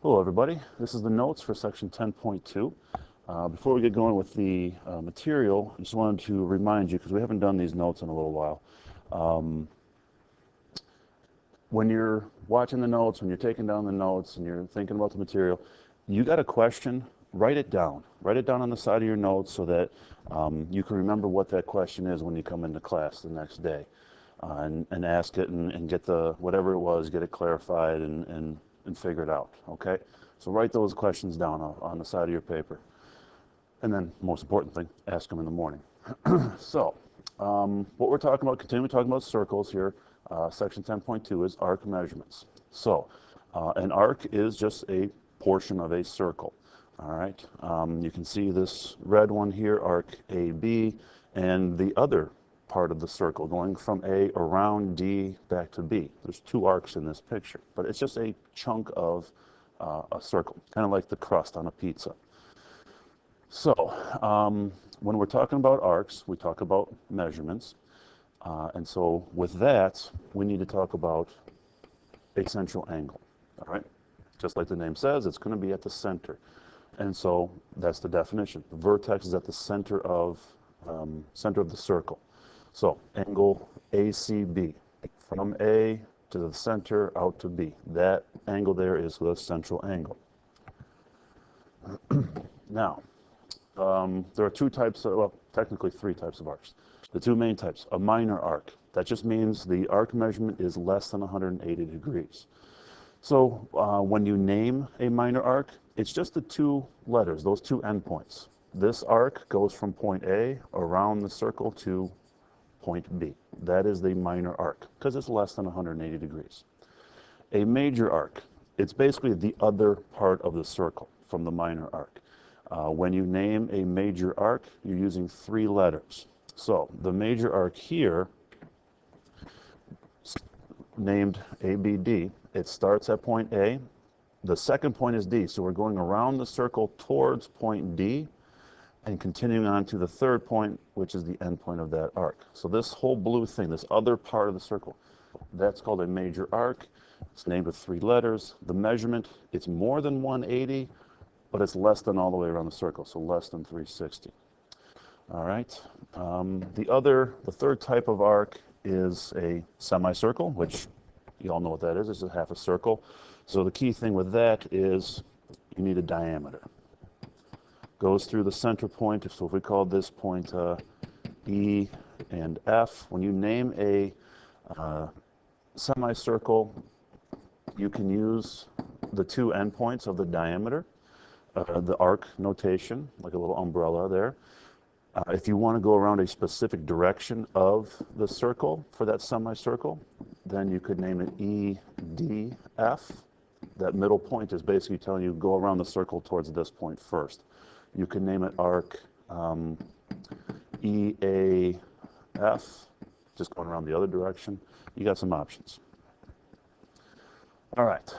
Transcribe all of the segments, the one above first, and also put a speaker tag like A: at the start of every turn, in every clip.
A: Hello everybody, this is the notes for section 10.2. Before we get going with the material, I just wanted to remind you, because we haven't done these notes in a little while, when you're watching the notes, when you're taking down the notes and you're thinking about the material, you got a question, write it down. Write it down on the side of your notes so that you can remember what that question is when you come into class the next day, and ask it and get the, whatever it was, get it clarified and figure it out, okay? So write those questions down on the side of your paper. And then, most important thing, ask them in the morning. So, what we're talking about, continuing talking about circles here, section 10.2 is arc measurements. So, an arc is just a portion of a circle, all right? You can see this red one here, arc AB, and the other part of the circle going from A around D back to B. There's two arcs in this picture, but it's just a chunk of a circle, kind of like the crust on a pizza. So when we're talking about arcs, we talk about measurements, and so with that we need to talk about a central angle. All right, just like the name says, it's going to be at the center, and so that's the definition. The vertex is at the center of the circle. So angle ACB, from A to the center out to B. That angle there is the central angle. Now, there are two types of, well, technically three types of arcs. The two main types, a minor arc. That just means the arc measurement is less than 180 degrees. So when you name a minor arc, it's just the two letters, those two endpoints. This arc goes from point A around the circle to point B. That is the minor arc, because it's less than 180 degrees. A major arc, it's basically the other part of the circle from the minor arc. When you name a major arc, you're using three letters. So the major arc here, named ABD, it starts at point A. The second point is D, so we're going around the circle towards point D and continuing on to the third point, which is the end point of that arc. So this whole blue thing, this other part of the circle, that's called a major arc. It's named with three letters. The measurement, it's more than 180, but it's less than all the way around the circle, so less than 360. All right. The third type of arc is a semicircle, which you all know what that is. It's a half a circle. So the key thing with that is you need a diameter. Goes through the center point. So if we call this point E and F, when you name a semicircle, you can use the two endpoints of the diameter, the arc notation, like a little umbrella there. If you want to go around a specific direction of the circle for that semicircle, then you could name it EDF. That middle point is basically telling you go around the circle towards this point first. You can name it arc EAF, just going around the other direction. You got some options. All right,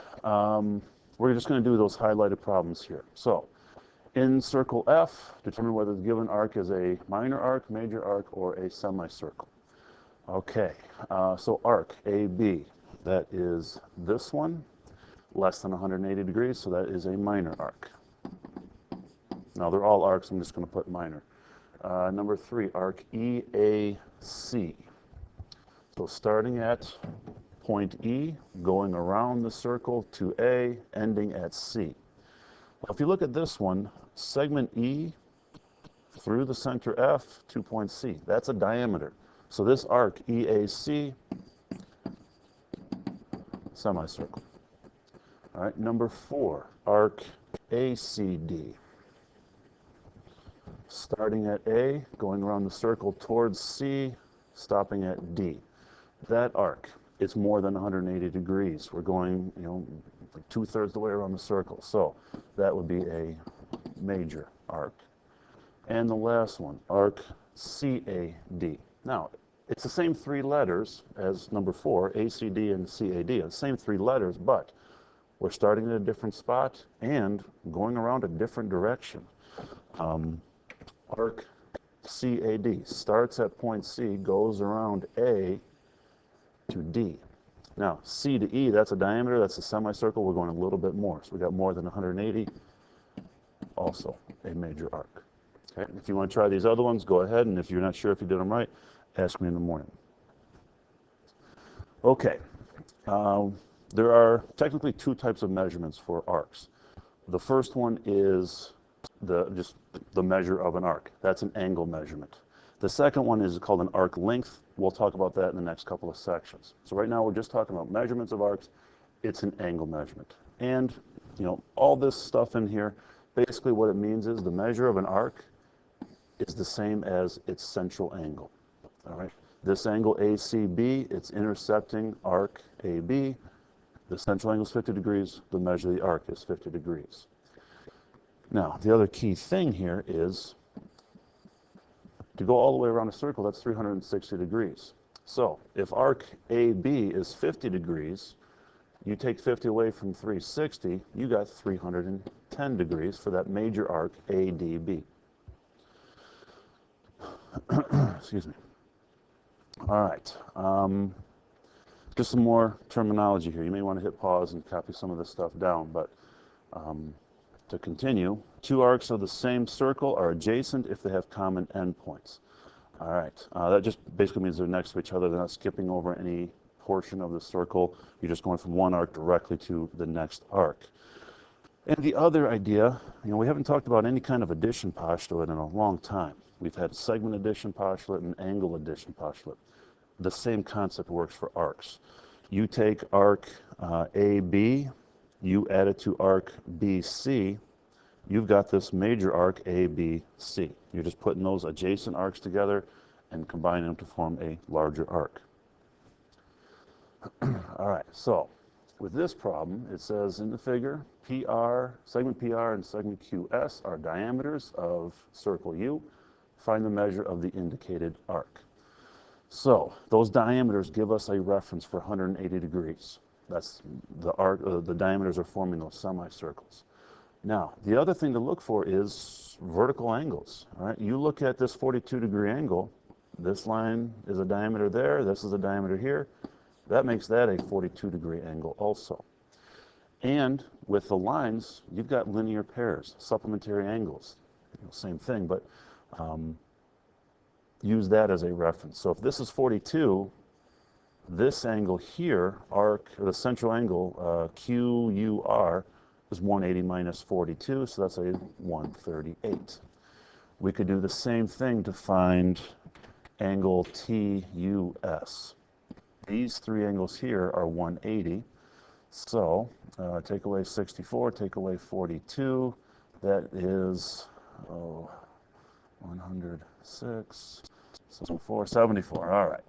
A: we're just going to do those highlighted problems here. So in circle F, determine whether the given arc is a minor arc, major arc, or a semicircle. Okay, so arc AB, that is this one, less than 180 degrees, so that is a minor arc. Now they're all arcs, I'm just going to put minor. Number three, arc EAC. So starting at point E, going around the circle to A, ending at C. Well, if you look at this one, segment E through the center F to point C, that's a diameter. So this arc EAC, semicircle. All right, number four, arc ACD. Starting at A, going around the circle towards C, stopping at D. That arc, it's more than 180 degrees. We're going, like 2/3 the way around the circle. So that would be a major arc. And the last one, arc CAD. Now, it's the same three letters as number four, ACD and CAD. The same three letters, but we're starting at a different spot and going around a different direction. Arc CAD starts at point C, goes around A to D. Now, C to E, that's a diameter, that's a semicircle. We're going a little bit more. So we got more than 180, also a major arc. Okay? If you want to try these other ones, go ahead. And if you're not sure if you did them right, ask me in the morning. Okay. There are technically two types of measurements for arcs. The first one is just the measure of an arc. That's an angle measurement. The second one is called an arc length. We'll talk about that in the next couple of sections. So right now we're just talking about measurements of arcs. It's an angle measurement. And, you know, all this stuff in here, basically what it means is the measure of an arc is the same as its central angle. All right. This angle ACB, it's intercepting arc AB. The central angle is 50 degrees. The measure of the arc is 50 degrees. Now, the other key thing here is to go all the way around a circle, that's 360 degrees. So if arc AB is 50 degrees, you take 50 away from 360, you got 310 degrees for that major arc ADB. Excuse me. All right. Just some more terminology here. You may want to hit pause and copy some of this stuff down, but to continue, two arcs of the same circle are adjacent if they have common endpoints. All right, that just basically means they're next to each other. They're not skipping over any portion of the circle. You're just going from one arc directly to the next arc. And the other idea, you know, we haven't talked about any kind of addition postulate in a long time. We've had segment addition postulate and angle addition postulate. The same concept works for arcs. You take arc AB, you add it to arc BC, you've got this major arc ABC. You're just putting those adjacent arcs together and combining them to form a larger arc. All right, so with this problem, it says in the figure, segment PR and segment QS are diameters of circle U. Find the measure of the indicated arc. So those diameters give us a reference for 180 degrees. That's the arc. The diameters are forming those semicircles. Now, the other thing to look for is vertical angles. All right, you look at this 42-degree angle. This line is a diameter there. This is a diameter here. That makes that a 42-degree angle also. And with the lines, you've got linear pairs, supplementary angles. Same thing, but use that as a reference. So if this is 42, this angle here, arc, or the central angle, QUR, is 180 minus 42, so that's a 138. We could do the same thing to find angle TUS. These three angles here are 180. So take away 64, take away 42. That is 106, 74. All right.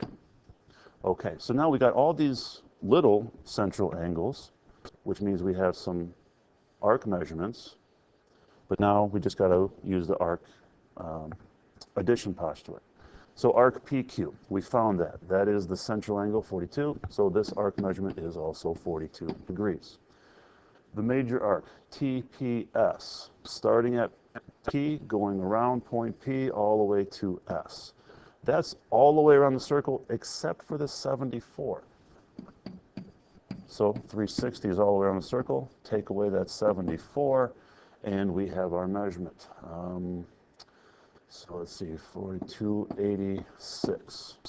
A: Okay, so now we got all these little central angles, which means we have some arc measurements. But now we just got to use the arc addition postulate. So arc PQ, we found that. That is the central angle, 42. So this arc measurement is also 42 degrees. The major arc, TPS, starting at P, going around point P all the way to S. That's all the way around the circle except for the 74. So 360 is all the way around the circle. Take away that 74, and we have our measurement. So let's see, 4286.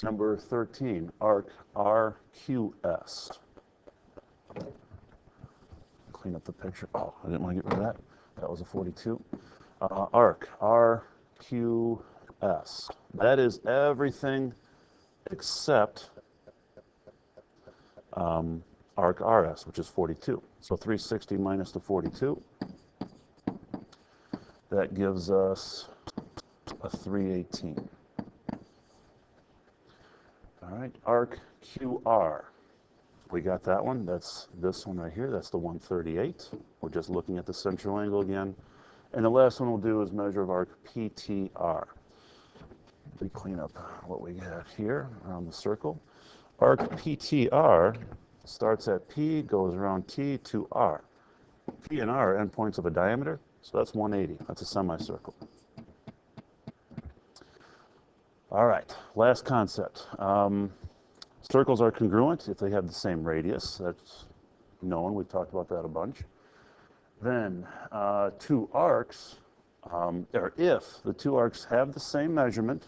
A: Number 13, arc RQS. Clean up the picture. Oh, I didn't want to get rid of that. That was a 42. Arc RQS. That is everything except arc RS, which is 42. So 360 minus the 42. That gives us a 318. All right, arc QR. We got that one. That's this one right here. That's the 138. We're just looking at the central angle again. And the last one we'll do is measure of arc PTR. We clean up what we have here around the circle. Arc PTR starts at P, goes around T to R. P and R are endpoints of a diameter, so that's 180. That's a semicircle. All right, last concept. Circles are congruent if they have the same radius. That's known. We've talked about that a bunch. Then two arcs, or if the two arcs have the same measurement,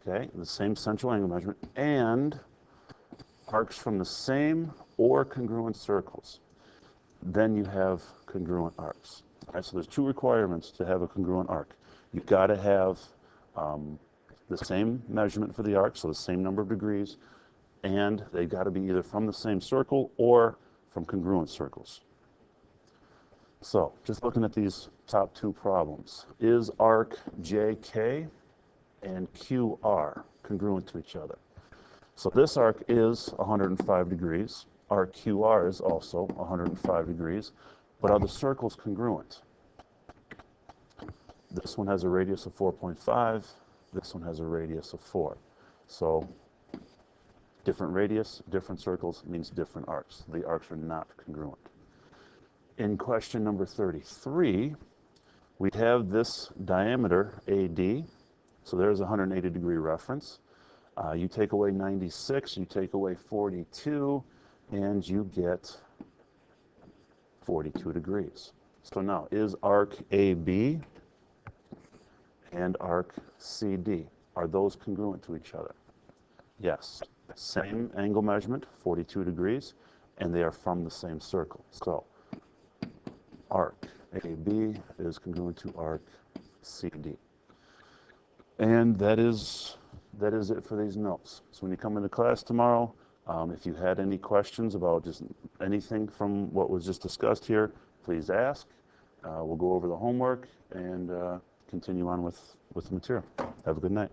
A: okay, the same central angle measurement, and arcs from the same or congruent circles, then you have congruent arcs. All right, so there's two requirements to have a congruent arc. You've got to have the same measurement for the arc, so the same number of degrees, and they've got to be either from the same circle or from congruent circles. So, just looking at these top two problems, is arc JK and QR congruent to each other? So this arc is 105 degrees. Arc QR is also 105 degrees, but are the circles congruent? This one has a radius of 4.5. This one has a radius of 4. So different radius, different circles means different arcs. The arcs are not congruent. In question number 33, we have this diameter AD. So there's a 180 degree reference. You take away 96, you take away 42, and you get 42 degrees. So now, is arc AB and arc CD, are those congruent to each other? Yes. Same angle measurement, 42 degrees, and they are from the same circle. So arc AB is congruent to arc CD. And that is it for these notes. So when you come into class tomorrow, if you had any questions about just anything from what was just discussed here, please ask. We'll go over the homework and continue on with the material. Have a good night.